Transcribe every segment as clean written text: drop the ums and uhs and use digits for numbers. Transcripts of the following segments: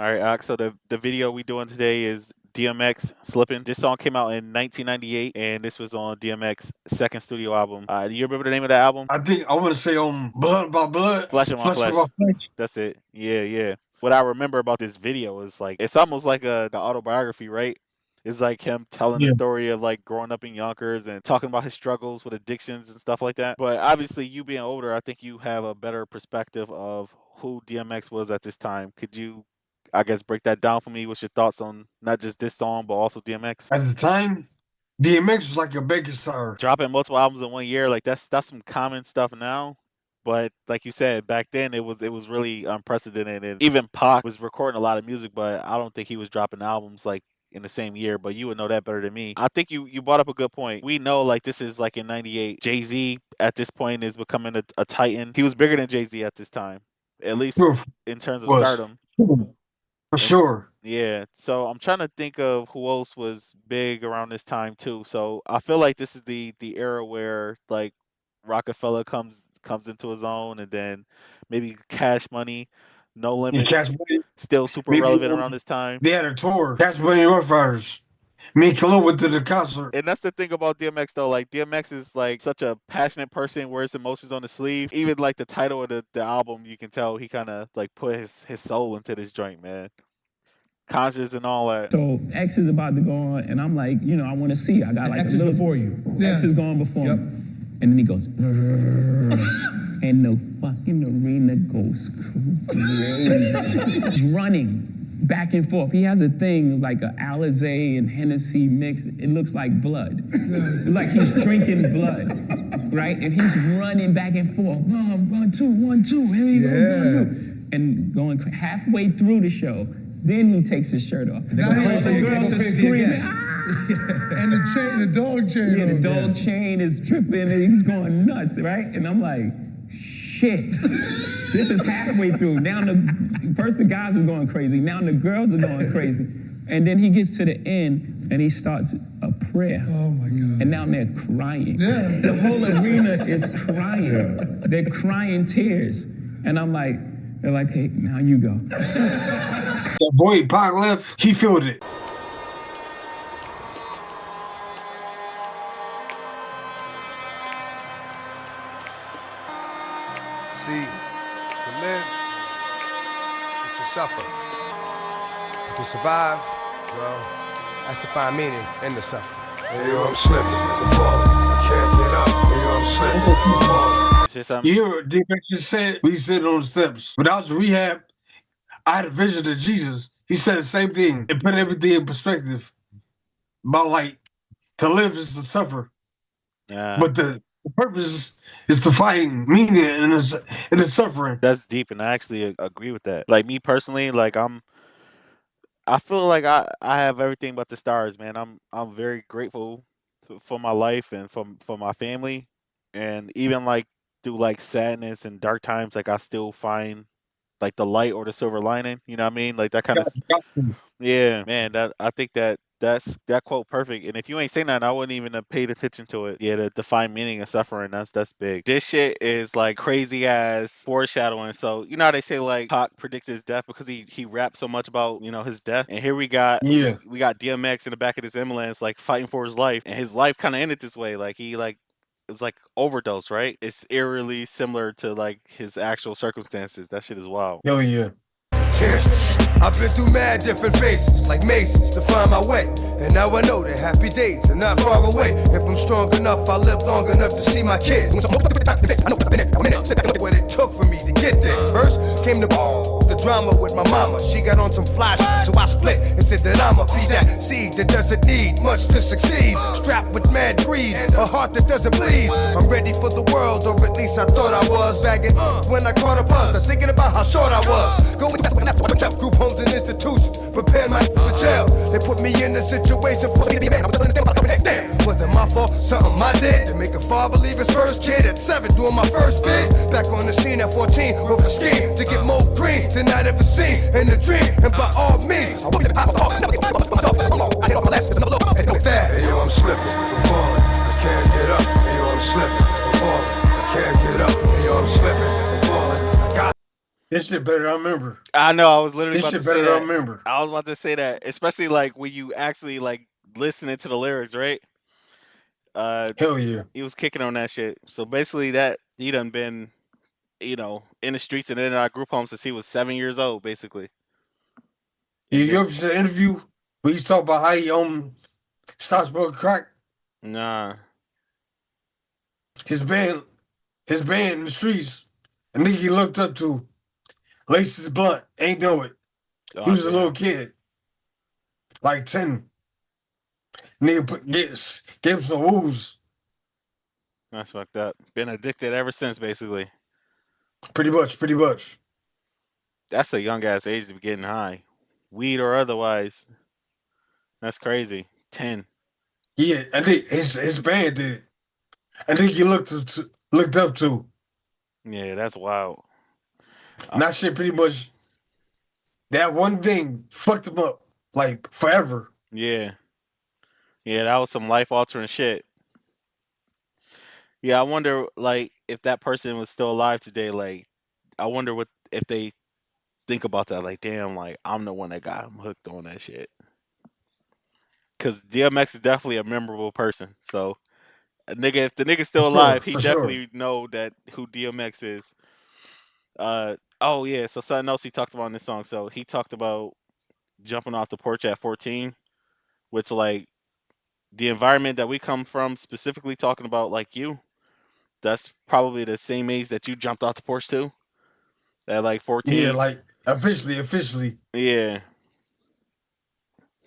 All right, Ox. So the video we doing today is DMX Slippin. This song came out in 1998, and this was on DMX's second studio album. Do you remember the name of the album? I think I want to say Blood by Blood, Flesh of My Flesh of Flesh. My Flesh. That's it. Yeah, yeah. What I remember about this video is like it's almost like the autobiography, right? It's like him telling the Yeah. story of like growing up in Yonkers and talking about his struggles with addictions and stuff like that. But obviously, you being older, I think you have a better perspective of who DMX was at this time. Could you, I guess, break that down for me? What's your thoughts on not just this song, but also DMX? At the time, DMX was like a big star. Dropping multiple albums in 1 year, like that's some common stuff now. But like you said, back then it was really unprecedented. And even Pac was recording a lot of music, but I don't think he was dropping albums like in the same year. But you would know that better than me. I think you brought up a good point. We know like this is like in '98. Jay-Z at this point is becoming a titan. He was bigger than Jay-Z at this time, at least Sure, in terms of was stardom. for sure. Yeah, so I'm trying to think of who else was big around this time too. So I feel like this is the era where like Rockefeller comes into his own, and then maybe Cash Money, No And Cash Limits, Money, still super maybe relevant around this time. they had a tour. Cash Money and Rough Riders. Me and Khalil went to the concert. And that's the thing about DMX though. Like DMX is like such a passionate person, wears emotions on the sleeve. Even like the title of the album, you can tell he kind of like put his soul into this joint, man. Concerts and all that. So X is about to go on, and I'm like, I want to see. I got like X a is little before you. X is going before Yep. him. And then he goes, and the fucking arena goes crazy. He's running back and forth. He has a thing like a Alizé and Hennessy mixed. It looks like blood. It's like he's drinking blood, right? And he's running back and forth. 1, 2, 1, 2. Here he goes. 1, 2. And going halfway through the show, then he takes his shirt off. Now The girls are screaming, again. ah! And the dog chain. Yeah, the on there. dog chain is dripping and he's going nuts, right? And I'm like, shit. This is halfway through. Now first the guys are going crazy. Now the girls are going crazy. And then he gets to the end and he starts a prayer. Oh my God. And now they're crying. Yeah. The whole arena is crying. They're crying tears. And I'm like, they're like, hey, now you go. That boy Pac left, he filled it. See, to live is to suffer. To survive, well, that's to find meaning in the suffering. Hey, yo, I'm slipping, I'm falling. I can't get up. Hey, yo, I'm slipping, I'm falling. Say something. You hear what DMX just said? We said on the steps. When I was in rehab, I had a vision of Jesus. He said the same thing and put everything in perspective. About like to live is to suffer, Yeah. but the purpose is to find meaning in the suffering. That's deep, and I actually agree with that. Like me personally, like I feel like I have everything but the stars, man. I'm very grateful for my life and for my family, and even like through like sadness and dark times, like I still find like the light or the silver lining. You know what I mean? Like that kind of yeah, man. That I think that's that quote perfect. And if you ain't saying that, I wouldn't even have paid attention to it. Yeah, to define meaning of suffering. That's big. This shit is like crazy ass foreshadowing. So you know how they say like Pac predicted his death because he rapped so much about his death. And here we got Yeah. we got DMX in the back of this ambulance like fighting for his life, and his life kind of ended this way. Like he like. It was like overdose, right? It's eerily similar to like his actual circumstances. That shit is wild. Oh yeah. Cheers. I've been through mad different phases, like mazes, to find my way. And now I know that happy days are not far away. If I'm strong enough, I live long enough to see my kids. I know I've been there. What it took for me to get there. First came the drama with my mama. She got on some flash, so I split and said that I'ma be that seed that doesn't need much to succeed. Strapped with mad greed, a heart that doesn't bleed. I'm ready for the world, or at least I thought I was. Bagging when I caught a buzz, I was thinking about how short I was. Going group homes and institutions, prepare my for jail. They put me in a situation for me to be man. Damn, was it my fault? Something I did to make a father leave his first kid at 7, doing my first bid. Back on the scene at 14 with a scheme to get more green than I'd ever seen in a dream. And by all means, I want to pop off. Hey, yo, I'm slipping, I'm falling. I can't get up. Hey, yo, I'm slipping, I'm falling. I can't get up. Hey, yo, I'm slipping, I'm falling. I got This shit better than I remember. I know. I was literally This about to shit say better than I that. remember. I was about to say that, especially like when you actually like listening to the lyrics, right? Uh, Hell yeah. he was kicking on that shit. So basically, that he done been, in the streets and in our group home since he was 7 years old, basically. And You then, ever seen an interview where he's talking about how he stopped smoking crack? nah, His band, his band in the streets, a nigga he looked up to, laced his blunt, ain't know it. He oh was a little damn, kid, like 10. Nigga gave him some woos, that's fucked up. Been addicted ever since, basically. pretty much, pretty much. That's a young ass age to be getting high, weed or otherwise. That's crazy. 10. Yeah, I think his band did it. I think he looked up to. Yeah, that's wild. And that shit pretty much, that one thing fucked him up, like, forever. Yeah, yeah, that was some life altering shit. Yeah, I wonder like if that person was still alive today. Like, I wonder what if they think about that. Like, damn, like I'm the one that got him hooked on that shit. Cause DMX is definitely a memorable person. So, if the nigga's For still sure, alive, he for sure. definitely know that who DMX is. Oh yeah. So something else he talked about in this song. So he talked about jumping off the porch at 14, which like the environment that we come from, specifically talking about like you. That's probably the same age that you jumped off the porch to at like Yeah, 14. like, officially. Yeah,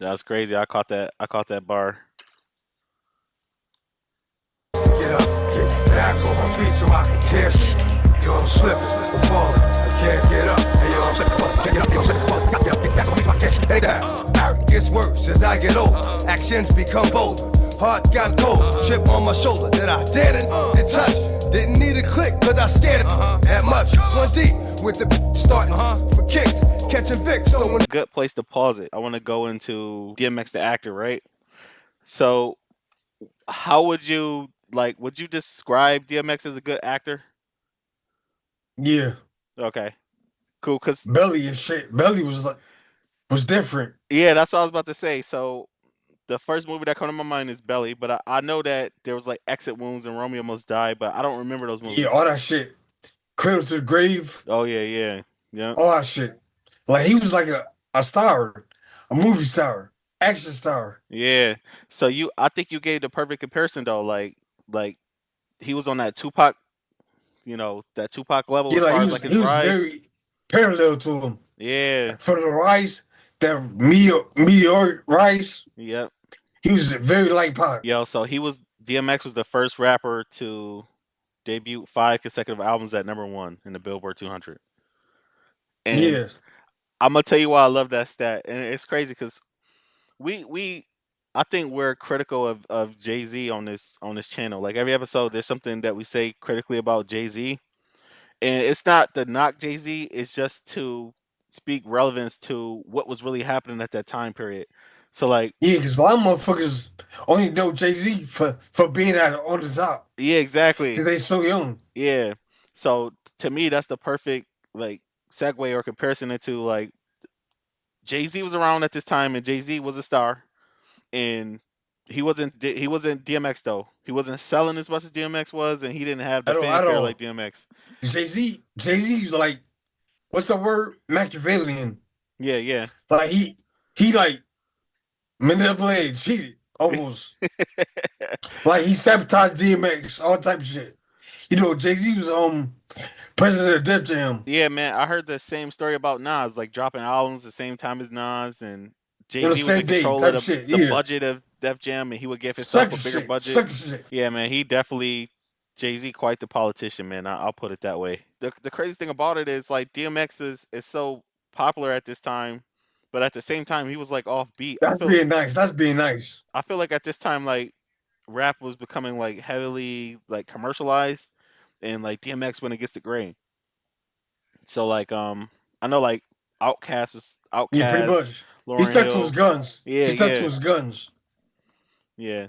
that was crazy. I caught that. I caught that bar. Get up, get back on my feet so I can tear shit. Yo, I'm slipping, I'm falling, I can't get up. Hey, yo, I'm slipping, can't get up, yo, I'm slipping, get up, get back on my feet so I can't stay down. Art gets worse as I get older, actions become bolder. Heart got cold, chip on my shoulder that I didn't touch. Didn't need a click, cause I scared it that much. One deep with the starting for kicks, catching Vicks, throwing. Good place to pause it. I want to go into DMX the actor, right? So, how would you like? Would you describe DMX as a good actor? Yeah. Okay, cool. Cause Belly and shit. Belly was different. yeah, that's what I was about to say. So the first movie that comes to my mind is Belly, but I know that there was like Exit Wounds and Romeo Must Die, but I don't remember those Yeah, all movies. that shit. Cradle to the grave, Oh yeah, yeah, yeah. all that shit. Like he was like a star, a movie star, action star. Yeah. So I think you gave the perfect comparison though. Like he was on that Tupac, that Tupac level Yeah, as like far as like his he was rise. very parallel to him. Yeah. For the rise, that meteoric rise, Yep. he was very like Pac. So DMX was the first rapper to debut 5 consecutive albums at number 1 in the Billboard 200. And Yeah. I'm gonna tell you why I love that stat. And it's crazy because we I think we're critical of Jay Z on this channel. Like every episode, there's something that we say critically about Jay Z, and it's not to knock Jay Z. It's just to speak relevance to what was really happening at that time period. So like, Yeah, because a lot of motherfuckers only know Jay-Z for being on the top. yeah, exactly, Because they so young. yeah. So to me, that's the perfect like segue or comparison into like Jay Z was around at this time, and Jay Z was a star, and he wasn't DMX though. He wasn't selling as much as DMX was, and he didn't have the At fanfare like all. DMX. Jay-Z's like, what's the word? Machiavellian. Yeah, yeah. Like he like manipulated, cheated, almost. Like he sabotaged DMX, all type of shit. You know, Jay-Z was president of Def Jam. Yeah, man. I heard the same story about Nas, like dropping albums the same time as Nas, and Jay On the Z was same in day, control of type of shit. the Yeah. budget of Def Jam, and he would give himself Sucker a bigger shit. budget. Sucker shit. Yeah, man. He definitely Jay Z quite the politician, man. I'll put it that way. The crazy thing about it is like DMX is so popular at this time, but at the same time he was like offbeat. That's being nice. That's being nice. I feel like at this time like rap was becoming like heavily like commercialized, and like DMX went against the grain. So like I know like Yeah, pretty Outkast, much. He Lauren stuck to his Hill. guns. Yeah, He stuck to yeah, his guns. yeah.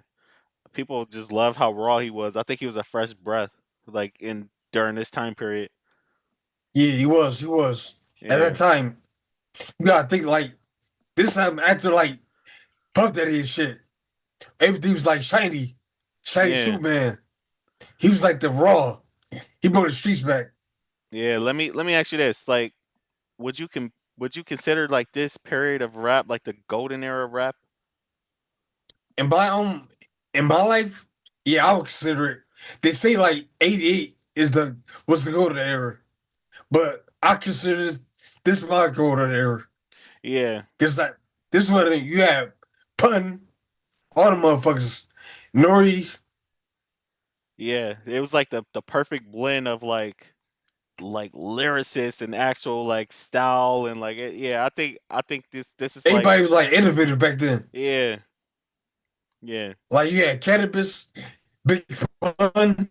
People just loved how raw he was. I think he was a fresh breath like in during this time period. Yeah, he was. He was. At Yeah, that time, you gotta think like this time after like Puff Daddy and shit. Everything was like shiny yeah, Superman. He was like the raw. He brought the streets back. yeah. Let me ask you this: like, would you consider like this period of rap like the golden era of rap? In my in my life, yeah, I would consider it. They say like 88 is was the golden era. But I consider this my golden era. Yeah, Cause like this is what you have Pun, all the motherfuckers, Nori. yeah. It was like the perfect blend of like lyricists and actual like style and like yeah. I think this is like Everybody was like innovative back then. yeah, yeah, Like you had Cannabis, Big Pun,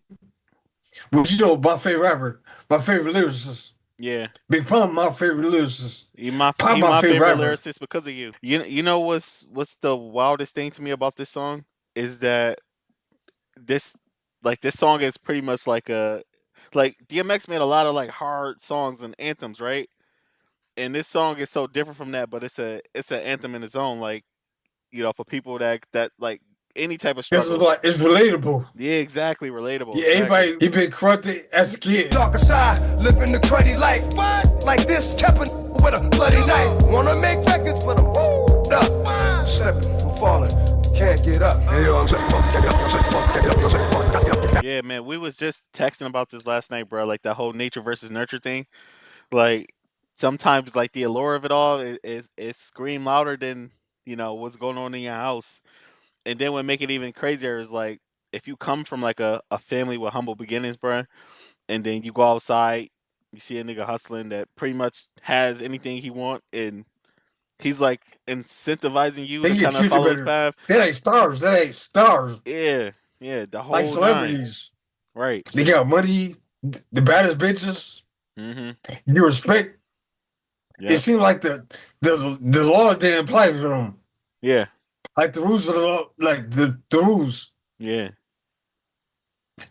which you know my favorite rapper, my favorite lyricist. yeah. Big Pun, my favorite lyricist. Pop, You my my favorite favorite rapper. lyricist because of you. You know what's the wildest thing to me about this song is that this this song is pretty much like a like DMX made a lot of like hard songs and anthems, right? And this song is so different from that, but it's an anthem in its own, like for people that like any type of This is struggle. like it's relatable. Yeah, exactly, relatable, Yeah, exactly. everybody he been corrupted as a kid. Darker side, living the cruddy life. Like this, kept with a bloody knife. Wanna make records, but I'm wooed up. Slipping, I'm falling, can't get up. Hey, yo, I'm just Yeah, man, we was just texting about this last night, bro. Like the whole nature versus nurture thing. Like sometimes, like the allure of it all is scream louder than what's going on in your house. And then what make it even crazier is like if you come from like a family with humble beginnings, bro, and then you go outside, you see a nigga hustling that pretty much has anything he want, and he's like incentivizing you They to get kind of treated follow his better. path. They ain't stars. They ain't stars. Yeah, yeah, the Like whole nine. celebrities. Right. They got money, the baddest bitches. Mm-hmm. You respect. It Yep. seemed like the law didn't apply for them. Yeah. Like the rules of the law, like the rules. Yeah.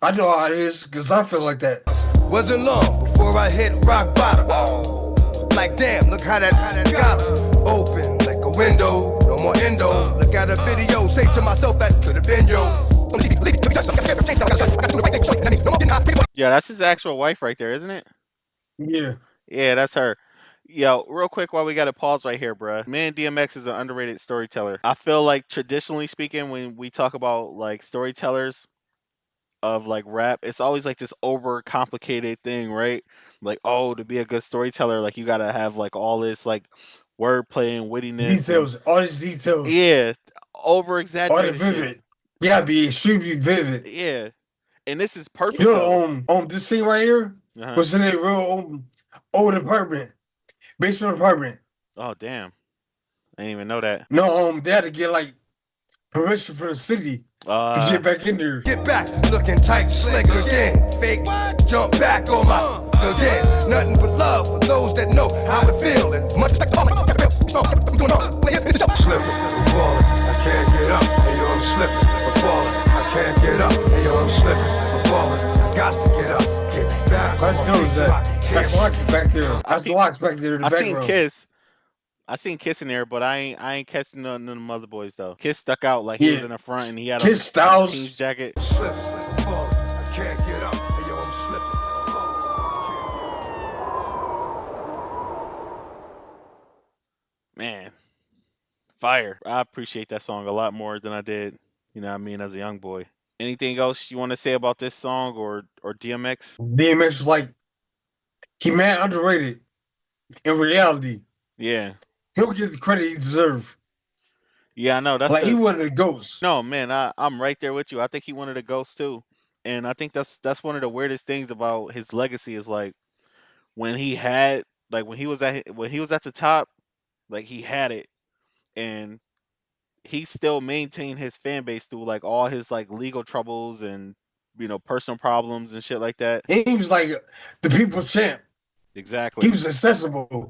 I know how it is because I feel like that. Wasn't long before I hit rock bottom. Like damn, look how that got open like a window. No more endo. Look at a video, say to myself that could have been yo. Yeah, that's his actual wife right there, isn't it? Yeah. Yeah, that's her. Yo, real quick while we got to pause right here, bruh. Man, DMX is an underrated storyteller. I feel like traditionally speaking, when we talk about like storytellers of like rap, it's always like this over complicated thing, right? Like, oh, to be a good storyteller, like you gotta have like all this like wordplay and wittiness and Details, all these details, yeah, over all the exaggerated shit. vivid. You gotta be extremely vivid. Yeah, and this is You perfect though. know, this scene right here Uh-huh. was in a real old apartment, basement apartment. Oh damn, I didn't even know that. No, they had to get like permission from the city to get back in there. Get back, looking tight, slick again. Fake, jump back on my again. Nothing but love for those that know how it feel. And much respect to all my slipping, I'm falling, I can't get up. Hey yo, I'm slipping, I'm falling, I can't get up. Hey yo, I'm slipping, I'm falling, I got to get up. Get back. How you doing that? That's Locks back there. That's the Locks back there in the I background. seen Kiss in there, but I ain't catching none of them other boys though. Kiss stuck out like he was in the front and he had Kiss a Styles. team's jacket. Slipping, I'm falling, I can't get up. Hey yo, I'm slipping, I'm falling, Man, fire. I appreciate that song a lot more than I did, what I mean, as a young boy. Anything else you want to say about this song or DMX? DMX was like, he mad underrated in reality. Yeah. He don't get the credit he deserves. Yeah, I know. That's Like he one of the ghosts. No, man, I'm right there with you. I think he wanted a ghost too. And I think that's one of the weirdest things about his legacy is like when he had like when he was at the top, like he had it and he still maintained his fan base through like all his like legal troubles and personal problems and shit like that. And he was like the people's champ. Exactly. He was accessible.